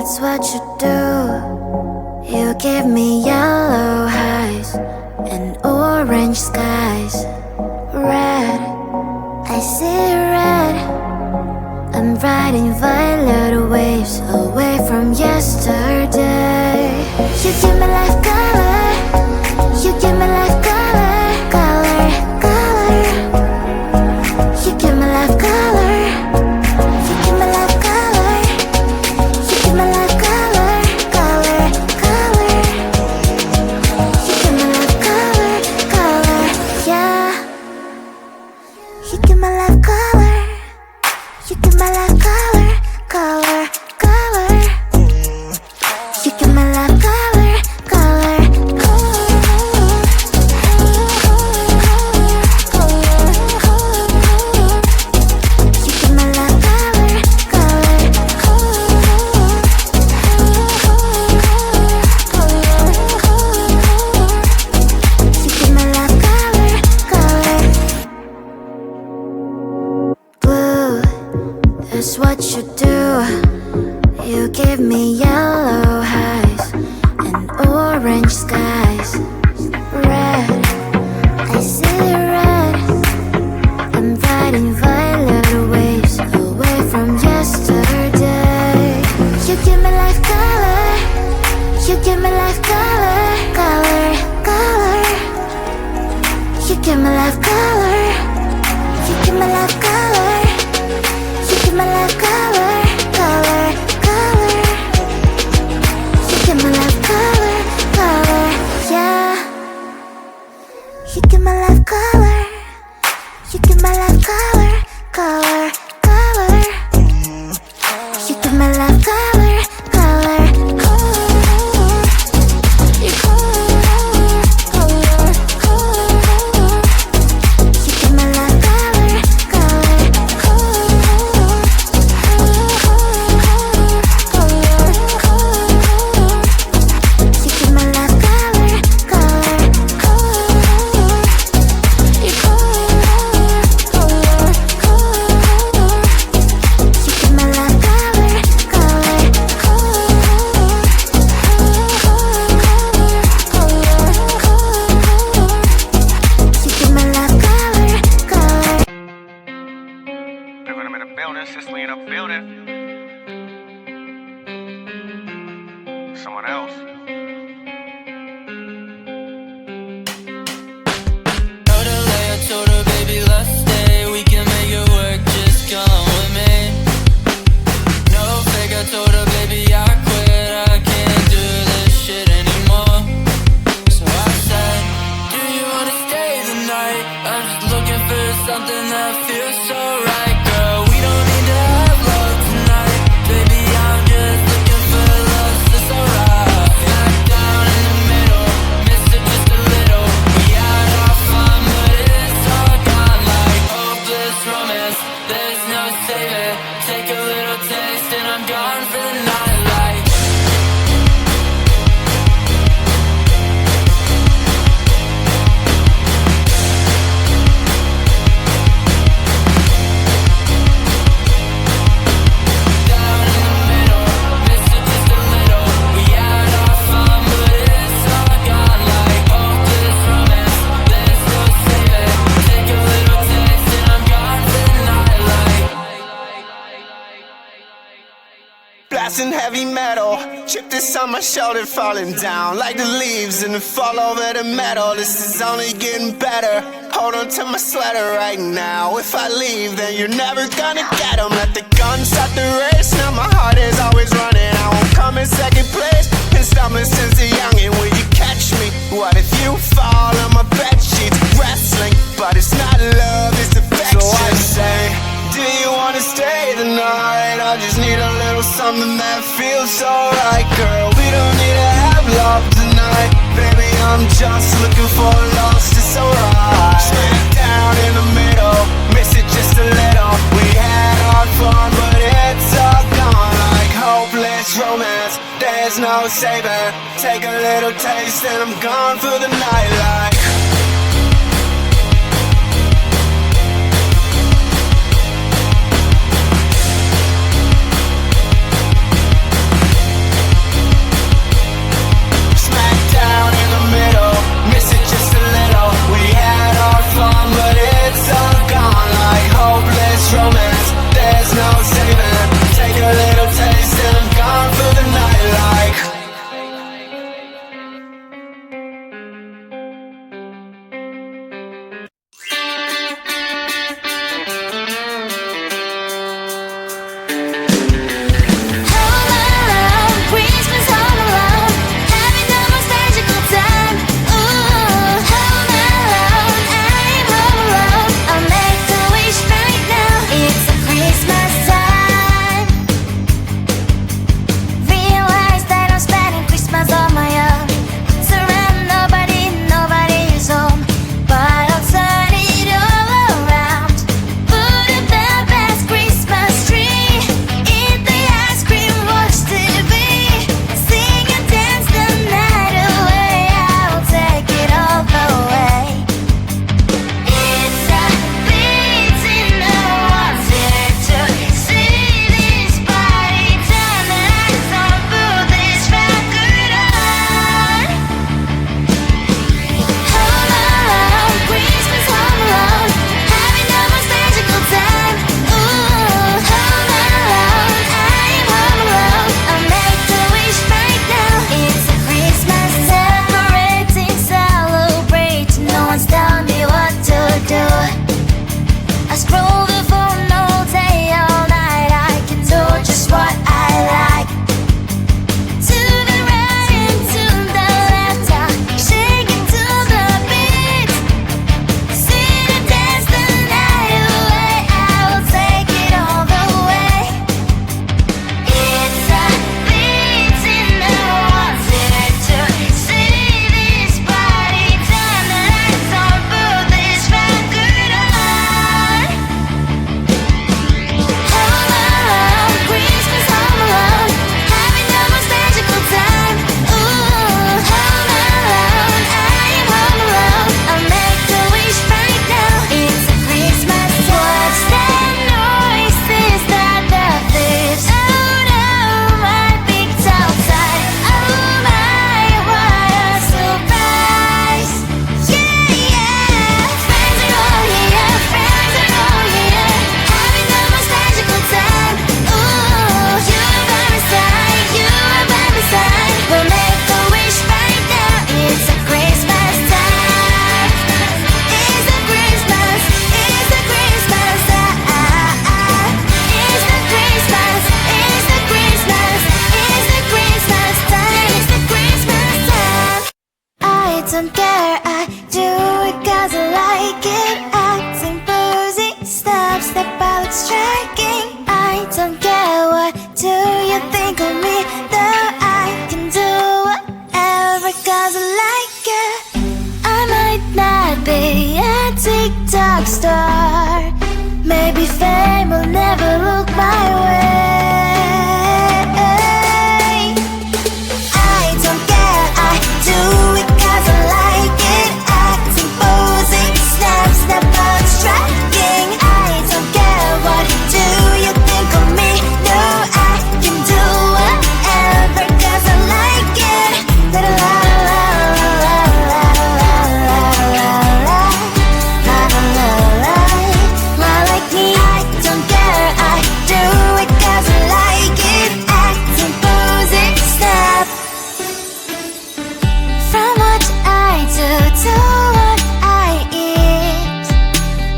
That's what you do. You give me yellow highs and orange skies. Red, I see red. I'm riding violet waves away from yesterday. You give me life color. You give me life color, color, color. You give me life color. You give me life color. You give me life color, color, color. You give me life color, color, yeah. You give me life color. You give me life color, color, color. You give me life color, color, color. You give me life color, color, you give me life color, color. Blue, that's what you do. You give me yellow highs and orange skies. Red, I see red. I'm riding violet waves away from yesterday. You give me life color. You give me life color, color, color. You give me life color. You give me life color. You give me life color, color, color. You give me life color, color, yeah. You give me life color. You give me life color, color, color. You give me life color, color, color. You color, color, color. You give me life color, color, color. You give me life color, color, color. You color, color, color. You give me life color, color, you give me life color, color. Living in a building, Sicily in a building. Someone else. Told her later, told her baby let's stay. We can make it work, just come with me. No fake, I told her baby I quit. I can't do this shit anymore. So I said, do you wanna stay the night? I'm just looking for something that feels so right, girl. We don't need to have love tonight, baby. I'm just looking for love, so it's alright. Back down in the middle, missed it just a little. We had our fun, but it's all gone like hopeless romance. There's no saving. Take a little taste and I'm gone for the night like. Down in the middle, missed it just a little. We had our fun, but it's all gone like hopeless romance. There's no saving. Take a little taste and I'm gone for the night like. Blasting heavy metal, chip this on my shoulder, falling down like the leaves and the fall over the metal. This is only getting better. Hold on to my sweater right now. If I leave, then you're never gonna get 'em. Let the gun start the race. Now my heart is always running. I won't come in second place. Been stumbling since a youngin'. Will you catch me? What if you fall on my bed sheets? Wrestling, but it's not love, it's affection. So I say, do you wanna stay the night? I just need a little something that feels so right, girl. We don't need to have love tonight, baby. I'm just looking for lost, it's alright. Smack down in the middle, miss it just a little. We had our fun, but it's all gone like hopeless romance. There's no saving. Take a little taste and I'm gone for the night like. looks striking. I don't care, what do you think of me? Though I can do whatever cause I like it. I might not be a TikTok star, maybe fame will never look my way. I don't care, I do it cause I like it. Acting, posing, snap, snap out striking. I don't care, what do you think of me? No, I can do whatever cause I like it. La la la la la la la la la la la la la la. Like me, I don't care, I do it cause I like it. Acting, posing, snap. From what I do to what I eat,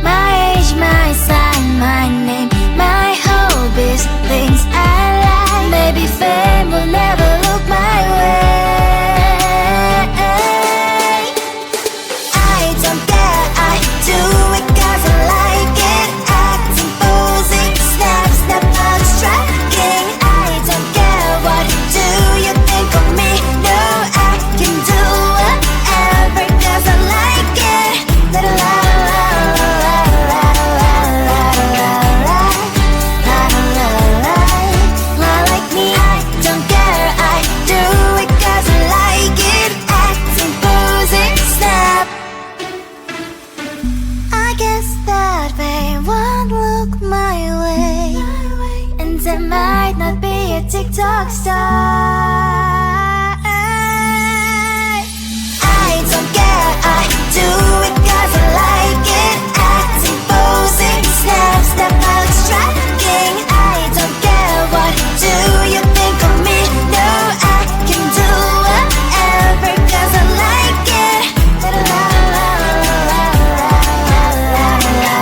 my age, my sign, my name, my hobbies, things I like. Maybe fame will never look my way. I don't care, I do it cause I like it. Acting, posing, snap, snap out striking. I don't care, what do you think of me? No, I can do whatever cause I like it. La la la la la la la la la la la la la. Like me, I don't care, I do it cause I like it. Acting, posing, snap. I guess that fame won't look my way, and I might not be a TikTok star. I don't care, I do it cause I like it. Acting, posing, snap, snap out striking. I don't care, what do you think of me? No, I can do whatever cause I like it. La la la la la la la la la la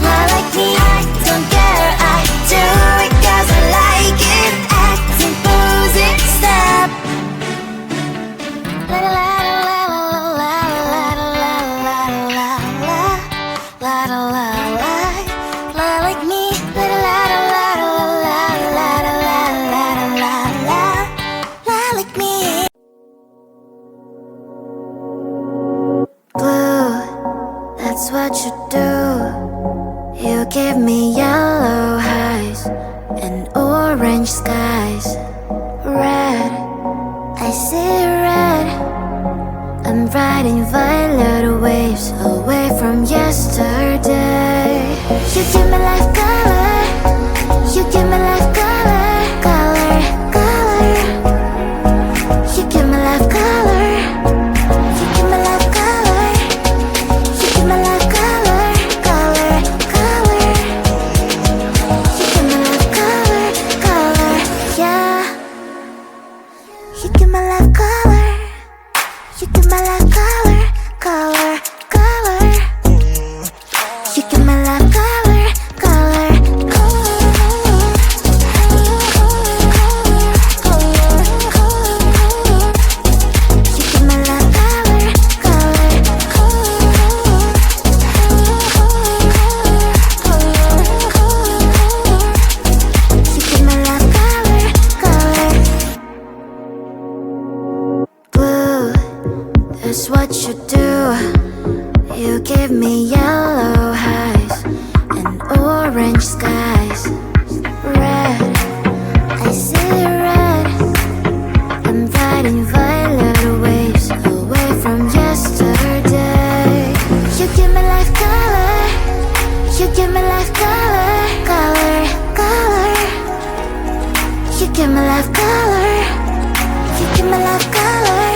la. Like me, I don't care, I do it cause I like it. Acting, posing, snap. La la la la la la la la la la la la la. Like me, la la la la la la la la la. Like me. Blue, that's what you do. You give me yellow highs and orange skies. Red, I see red. I'm riding violet waves away from yesterday. You give me life color, you give me life color, color, color. You give me life color, you give me life color, you give me life color, color, color. You give me life color, color, yeah. You give my life color, you give my life color, color, color. You give my life color, color, you give my life color, color, you give my life color, color. Blue, that's what you do. You give me yellow highs and orange skies. Red, I see red. I'm riding violet waves away from yesterday. You give me life color, you give me life color, color, color. You give me life color, you give me life color,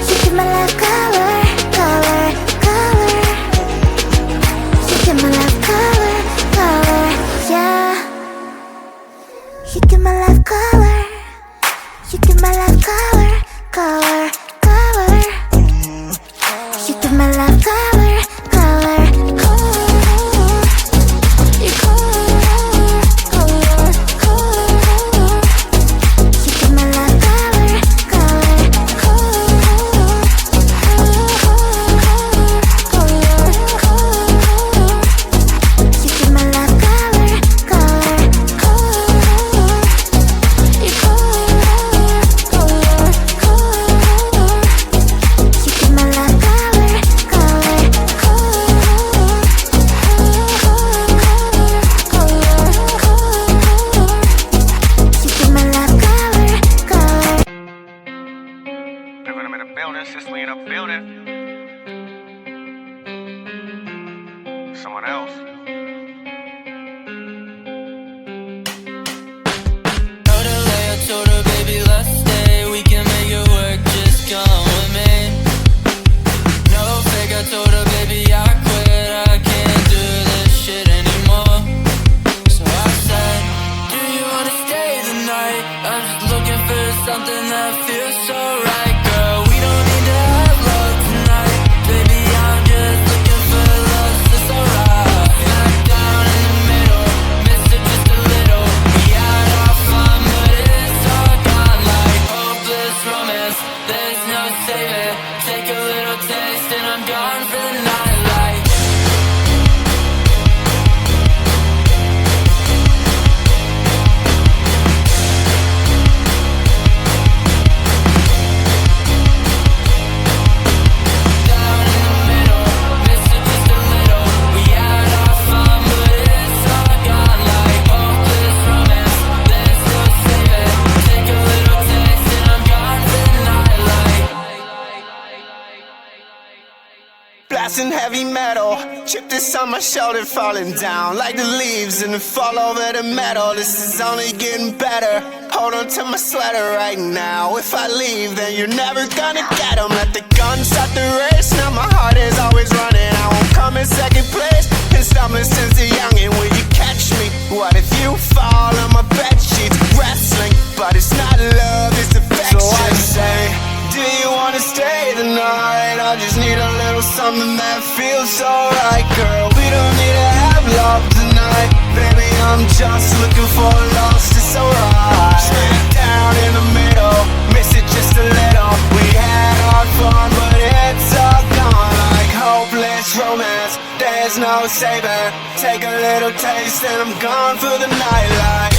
you give me life color, color, color. You give me life color, color, yeah. You give my life color, you give my life color, someone else. Told her, baby, let's stay. We can make it work, just come with me. No fake, I told her, baby, I quit. I can't do this shit anymore. So I said, do you wanna stay the night? I'm just looking for something that feels so right, girl. We don't need to have love tonight. Baby, I'm just looking for love, so it's alright. Smack down in the middle, missed it just a little. We had our fun, but it's all gone like hopeless romance. There's no saving. Take a little taste and I'm gone for the night like. Down in the middle, missed it just a little. We had our fun, but it's all gone like hopeless romance. There's no saving. Take a little taste and I'm gone for the night like. Blasting heavy metal, chip this on my shoulder, falling down like the leaves and the fall over the metal. This is only getting better. Hold on to my sweater right now. If I leave, then you're never gonna get 'em. Let the gun start the race. Now my heart is always running. I won't come in second place. Been stumbling since a youngin'. Will you catch me? What if you fall on my bed sheets? Wrestling, but it's not love, it's affection. So I say, do you wanna stay the night? I just need a little something that feels alright, girl. We don't need to have love tonight. Baby, I'm just looking for lost, it's alright. Smack down in the middle, miss it just a little. We had our fun, but it's all gone like hopeless romance. There's no saving. Take a little taste and I'm gone for the night like.